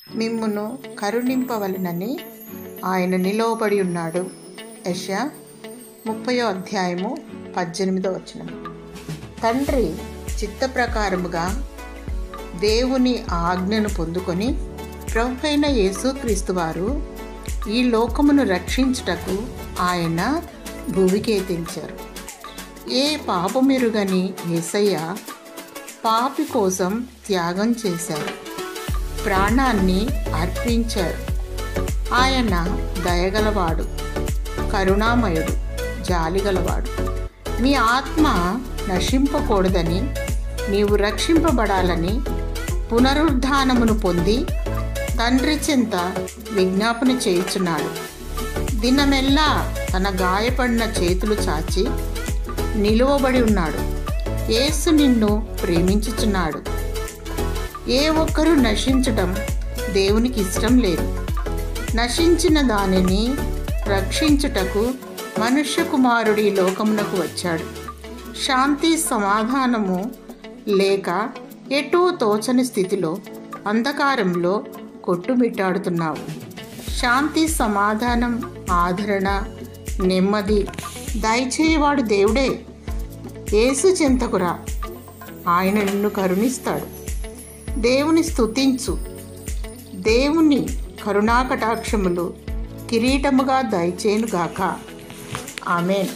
మిమ్మును కరుణింపవలెనని ఆయన నిలువబడి ఉన్నాడు. యెషయా 30:18. తండ్రి చిత్త ప్రకారముగా దేవుని ఆజ్ఞను పొందుకొని ప్రభువైన యేసుక్రీస్తు వారు ఈ లోకమును రక్షించుటకు ఆయన భూమికి తెంచారు. ఏ పాపమెరుగని యేసయ్య పాపి కోసం త్యాగం చేశారు, ప్రాణాన్ని అర్పించారు. ఆయన దయగలవాడు, కరుణామయుడు, జాలిగలవాడు. నీ ఆత్మ నశింపకూడదని, నీవు రక్షింపబడాలని పునరుద్ధానమును పొంది తండ్రి చెంత విజ్ఞాపన చేయుచున్నాడు. దినమెల్లా తన గాయపడిన చేతులు చాచి నిలువబడి ఉన్నాడు. యేసు నిన్ను ప్రేమించుచున్నాడు. ఏ ఒక్కరూ నశించటం దేవునికి ఇష్టం లేదు. నశించిన దానిని రక్షించుటకు మనుష్య కుమారుడు ఈ లోకమునకు వచ్చాడు. శాంతి సమాధానము లేక ఎటూ తోచని స్థితిలో అంధకారంలో కొట్టుమిట్టాడుతున్నావు. శాంతి, సమాధానం, ఆదరణ, నెమ్మది దయచేయవాడు దేవుడే. యేసు చెంతకురా, ఆయన నిన్ను కరుణిస్తాడు. దేవుని స్తుతించు. దేవుని కరుణాకటాక్షములు కిరీటముగా దయచేయునుగాక. ఆమేన్.